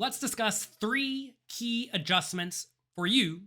let's discuss 3 key adjustments for you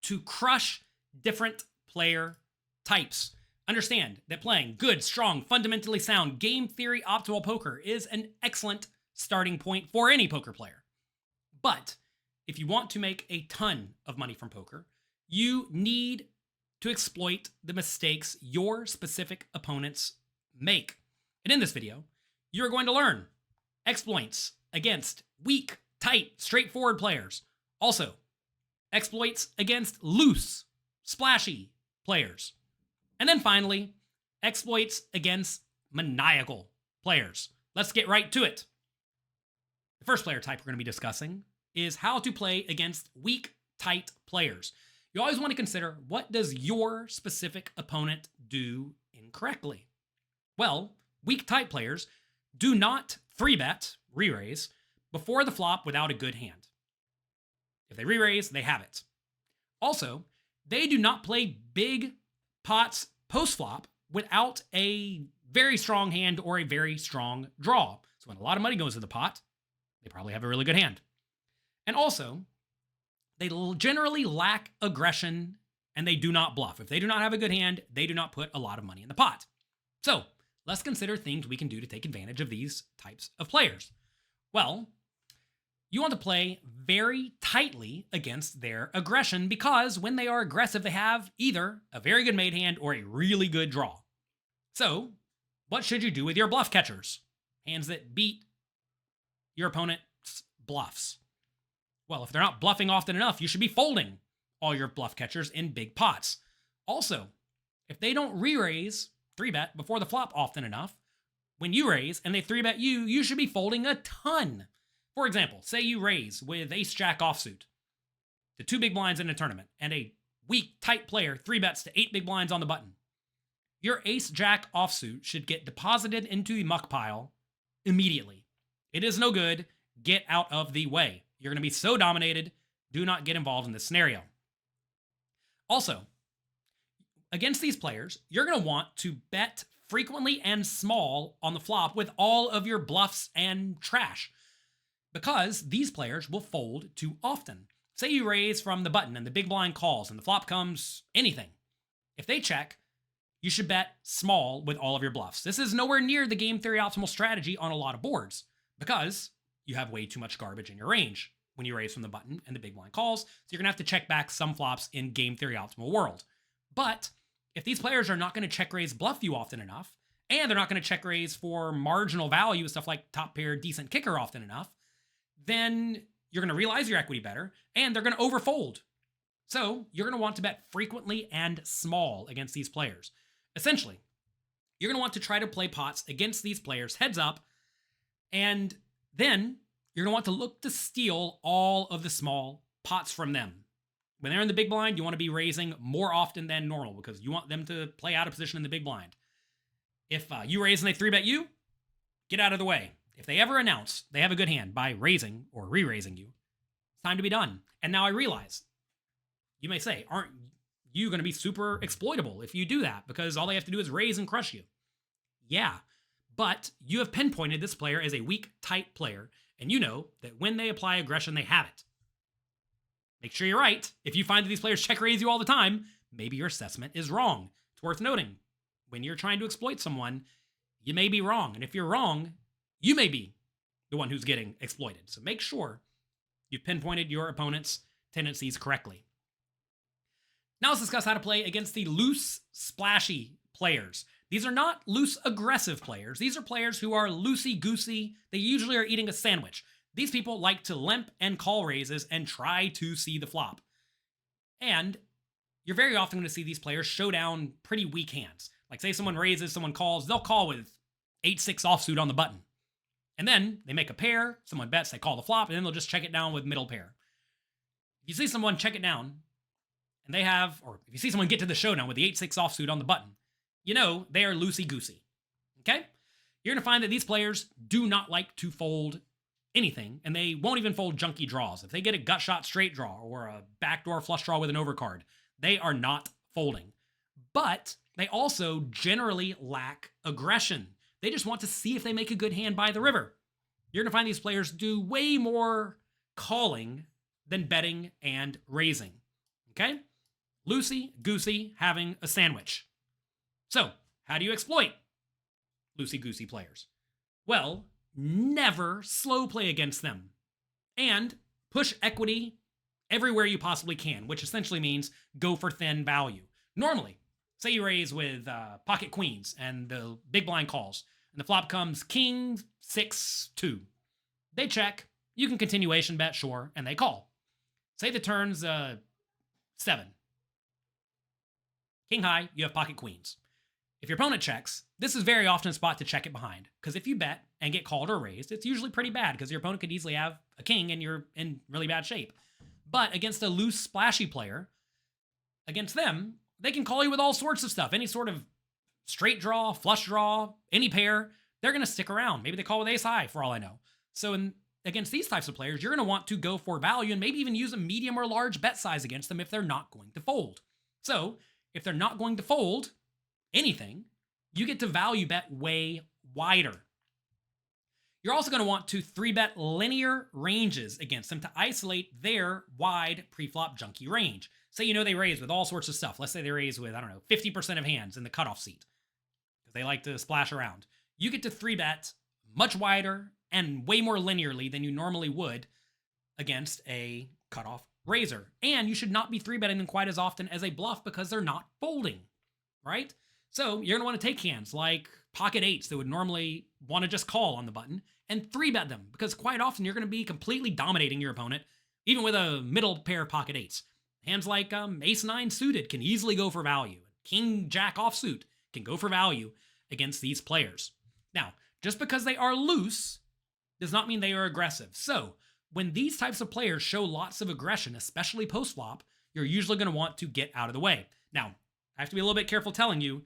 to crush different player types. Understand that playing good, strong, fundamentally sound, game theory optimal poker is an excellent starting point for any poker player. But if you want to make a ton of money from poker, you need to exploit the mistakes your specific opponents make. And in this video, you're going to learn exploits against weak, tight, straightforward players. Also, exploits against loose, splashy players. And then finally, exploits against maniacal players. Let's get right to it. The first player type we're going to be discussing is how to play against weak, tight players. You always want to consider, what does your specific opponent do incorrectly? Well, weak, tight players do not 3-bet, re-raise, before the flop without a good hand. If they re-raise, they have it. Also, they do not play big pots post-flop without a very strong hand or a very strong draw. So when a lot of money goes to the pot, they probably have a really good hand. And also, they generally lack aggression and they do not bluff. If they do not have a good hand, they do not put a lot of money in the pot. So let's consider things we can do to take advantage of these types of players. Well, you want to play very tightly against their aggression, because when they are aggressive, they have either a very good made hand or a really good draw. So what should you do with your bluff catchers? Hands that beat your opponent's bluffs. Well, if they're not bluffing often enough, you should be folding all your bluff catchers in big pots. Also, if they don't re-raise 3-bet before the flop often enough, when you raise and they 3-bet you, you should be folding a ton. For example, say you raise with ace-jack offsuit to 2 big blinds in a tournament, and a weak, tight player 3-bets to 8 big blinds on the button. Your ace-jack offsuit should get deposited into the muck pile immediately. It is no good. Get out of the way. You're going to be so dominated. Do not get involved in this scenario. Also, against these players, you're going to want to bet frequently and small on the flop with all of your bluffs and trash, because these players will fold too often. Say you raise from the button and the big blind calls and the flop comes anything. If they check, you should bet small with all of your bluffs. This is nowhere near the game theory optimal strategy on a lot of boards, because you have way too much garbage in your range when you raise from the button and the big blind calls. So you're going to have to check back some flops in game theory optimal world. But if these players are not going to check raise bluff you often enough, and they're not going to check raise for marginal value, stuff like top pair, decent kicker often enough, then you're going to realize your equity better, and they're going to overfold. So you're going to want to bet frequently and small against these players. Essentially, you're going to want to try to play pots against these players heads up, and then you're going to want to look to steal all of the small pots from them. When they're in the big blind, you want to be raising more often than normal, because you want them to play out of position in the big blind. If you raise and they 3-bet you, get out of the way. If they ever announce they have a good hand by raising or re-raising you, it's time to be done. And now I realize, you may say, aren't you going to be super exploitable if you do that, because all they have to do is raise and crush you? Yeah, but you have pinpointed this player as a weak, tight player, and you know that when they apply aggression, they have it. Make sure you're right. If you find that these players check raise you all the time, maybe your assessment is wrong. It's worth noting, when you're trying to exploit someone, you may be wrong. And if you're wrong, you may be the one who's getting exploited. So make sure you've pinpointed your opponent's tendencies correctly. Now let's discuss how to play against the loose, splashy players. These are not loose, aggressive players. These are players who are loosey-goosey. They usually are eating a sandwich. These people like to limp and call raises and try to see the flop. And you're very often going to see these players show down pretty weak hands. Like, say someone raises, someone calls, they'll call with 8-6 offsuit on the button. And then they make a pair, someone bets, they call the flop, and then they'll just check it down with middle pair. If you see someone check it down, and they have, or if you see someone get to the showdown with the 8-6 offsuit on the button, you know they are loosey-goosey. Okay? You're going to find that these players do not like to fold anything, and they won't even fold junky draws. If they get a gut shot straight draw or a backdoor flush draw with an overcard, they are not folding. But they also generally lack aggression. They just want to see if they make a good hand by the river. You're going to find these players do way more calling than betting and raising. Okay? Loosey-goosey having a sandwich. So, how do you exploit loosey-goosey players? Well, never slow play against them. And push equity everywhere you possibly can, which essentially means go for thin value. Normally, say you raise with pocket queens and the big blind calls, and the flop comes king, 6, 2. They check, you can continuation bet, sure, and they call. Say the turn's 7. King high, you have pocket queens. If your opponent checks, this is very often a spot to check it behind, because if you bet and get called or raised, it's usually pretty bad, because your opponent could easily have a king and you're in really bad shape. But against a loose, splashy player, against them, they can call you with all sorts of stuff. Any sort of straight draw, flush draw, any pair, they're going to stick around. Maybe they call with ace high, for all I know. So against these types of players, you're going to want to go for value and maybe even use a medium or large bet size against them if they're not going to fold. So if they're not going to fold anything, you get to value bet way wider. You're also going to want to 3-bet linear ranges against them to isolate their wide pre-flop junky range. Say you know they raise with all sorts of stuff. Let's say they raise with, 50% of hands in the cutoff seat, because they like to splash around. You get to 3-bet much wider and way more linearly than you normally would against a cutoff raiser. And you should not be 3-betting them quite as often as a bluff because they're not folding, right? So you're going to want to take hands like pocket 8s that would normally want to just call on the button and 3-bet them, because quite often you're going to be completely dominating your opponent, even with a middle pair of pocket 8s. Hands like ace 9 suited can easily go for value. King jack offsuit can go for value against these players. Now, just because they are loose does not mean they are aggressive. So when these types of players show lots of aggression, especially post-flop, you're usually going to want to get out of the way. Now, I have to be a little bit careful telling you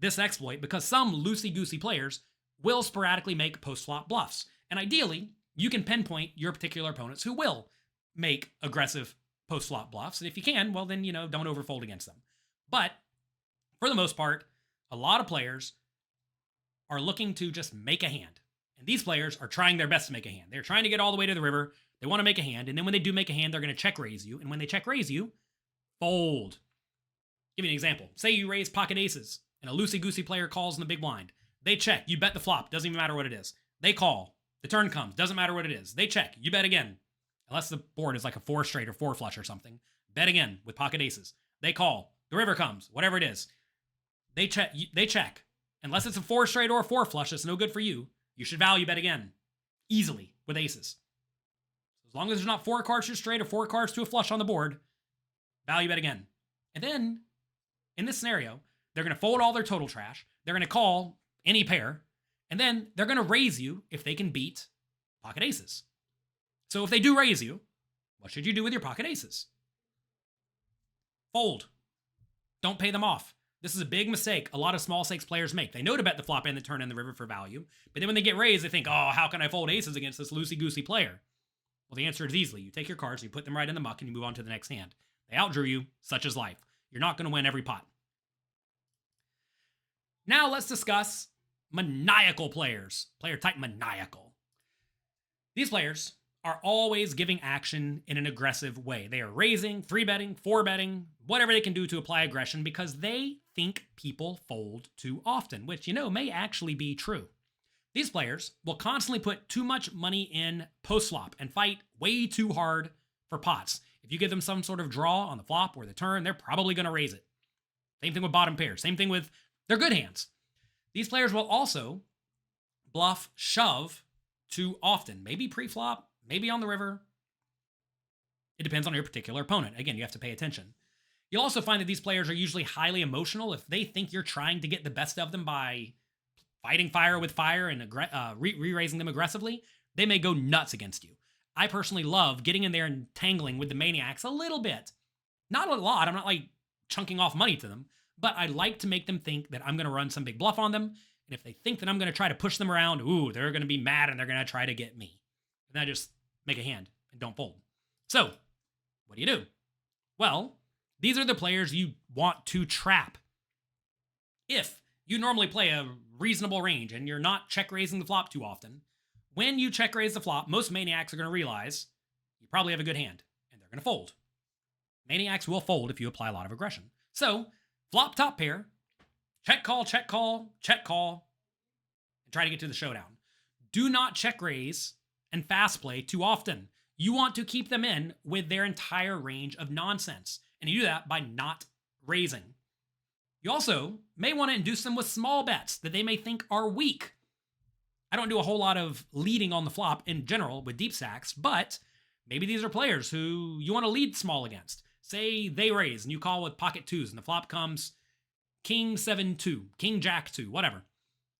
this exploit, because some loosey-goosey players will sporadically make post-flop bluffs. And ideally, you can pinpoint your particular opponents who will make aggressive post-flop bluffs. And if you can, well then, don't overfold against them. But for the most part, a lot of players are looking to just make a hand. And these players are trying their best to make a hand. They're trying to get all the way to the river. They want to make a hand. And then when they do make a hand, they're going to check raise you. And when they check raise you, fold. Give you an example. Say you raise pocket aces and a loosey-goosey player calls in the big blind. They check. You bet the flop. Doesn't even matter what it is. They call. The turn comes. Doesn't matter what it is. They check. You bet again. Unless the board is like a 4 straight or 4 flush or something. Bet again with pocket aces. They call. The river comes. Whatever it is. They check. They check. Unless it's a 4 straight or a 4 flush, it's no good for you. You should value bet again. Easily with aces. As long as there's not 4 cards to a straight or 4 cards to a flush on the board, value bet again. And then, in this scenario, they're going to fold all their total trash. They're going to call any pair. And then they're going to raise you if they can beat pocket aces. So if they do raise you, what should you do with your pocket aces? Fold. Don't pay them off. This is a big mistake a lot of small stakes players make. They know to bet the flop and the turn and the river for value, but then when they get raised, they think, oh, how can I fold aces against this loosey-goosey player? Well, the answer is easily. You take your cards, you put them right in the muck, and you move on to the next hand. They outdrew you, such is life. You're not going to win every pot. Now let's discuss maniacal players. Player type maniacal. These players are always giving action in an aggressive way. They are raising, 3-betting, 4-betting, whatever they can do to apply aggression because they think people fold too often, which, may actually be true. These players will constantly put too much money in post-flop and fight way too hard for pots. If you give them some sort of draw on the flop or the turn, they're probably going to raise it. Same thing with bottom pairs. Same thing with their good hands. These players will also bluff, shove too often. Maybe pre-flop, maybe on the river. It depends on your particular opponent. Again, you have to pay attention. You'll also find that these players are usually highly emotional. If they think you're trying to get the best of them by fighting fire with fire and re-raising them aggressively, they may go nuts against you. I personally love getting in there and tangling with the maniacs a little bit. Not a lot. I'm not like chunking off money to them, but I like to make them think that I'm going to run some big bluff on them. And if they think that I'm going to try to push them around, they're going to be mad and they're going to try to get me. And then I just make a hand and don't fold. So, what do you do? Well, these are the players you want to trap. If you normally play a reasonable range and you're not check raising the flop too often, when you check raise the flop, most maniacs are going to realize you You probably have a good hand, and they're going to fold. Maniacs will fold if you apply a lot of aggression. So, flop top pair, check call, check call, check call, and try to get to the showdown. Do not check raise and fast play too often. You want to keep them in with their entire range of nonsense, and you do that by not raising. You also may want to induce them with small bets that they may think are weak. I don't do a whole lot of leading on the flop in general with deep stacks, but maybe these are players who you want to lead small against. Say they raise and you call with pocket twos and the flop comes king 7-2, king jack 2, whatever.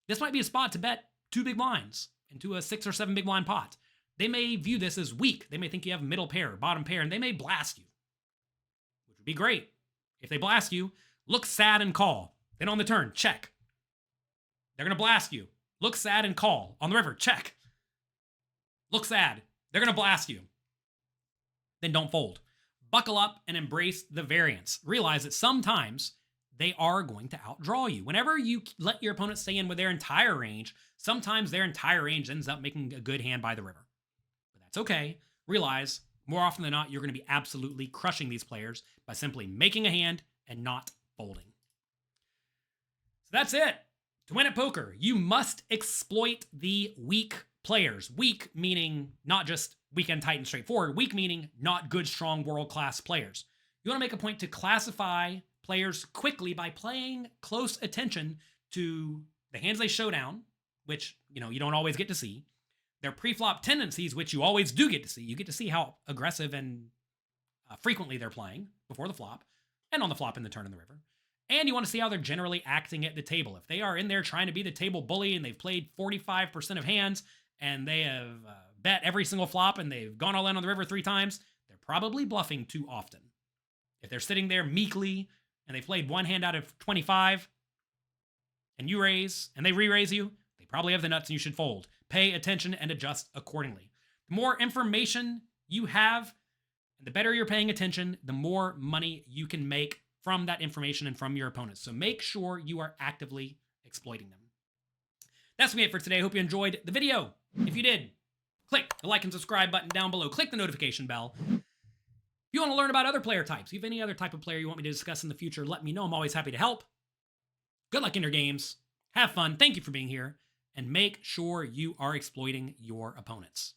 This might be a spot to bet 2 big blinds into a 6 or 7 big blind pot. They may view this as weak. They may think you have middle pair, bottom pair, and they may blast you, which would be great. If they blast you, look sad and call. Then on the turn, check. They're going to blast you. Look sad and call. On the river, check. Look sad. They're going to blast you. Then don't fold. Buckle up and embrace the variance. Realize that sometimes they are going to outdraw you. Whenever you let your opponent stay in with their entire range, sometimes their entire range ends up making a good hand by the river. But that's okay. Realize, more often than not, you're going to be absolutely crushing these players by simply making a hand and not folding. So that's it. To win at poker, you must exploit the weak players. Weak meaning not just weekend tight and straightforward. Weak meaning not good, strong, world-class players. You want to make a point to classify players quickly by paying close attention to the hands they show down, which you don't always get to see, their pre-flop tendencies, which you always do get to see. You get to see how aggressive and frequently they're playing before the flop, and on the flop in the turn in the river. And you want to see how they're generally acting at the table. If they are in there trying to be the table bully and they've played 45% of hands and they have bet every single flop and they've gone all in on the river 3 times, they're probably bluffing too often. If they're sitting there meekly and they played 1 hand out of 25 and you raise and they re-raise you, they probably have the nuts and you should fold. Pay attention and adjust accordingly. The more information you have and the better you're paying attention, the more money you can make from that information and from your opponents. So make sure you are actively exploiting them. That's me it for today. I hope you enjoyed the video. If you did, click the like and subscribe button down below. Click the notification bell. If you want to learn about other player types, if you have any other type of player you want me to discuss in the future, let me know. I'm always happy to help. Good luck in your games. Have fun. Thank you for being here. And make sure you are exploiting your opponents.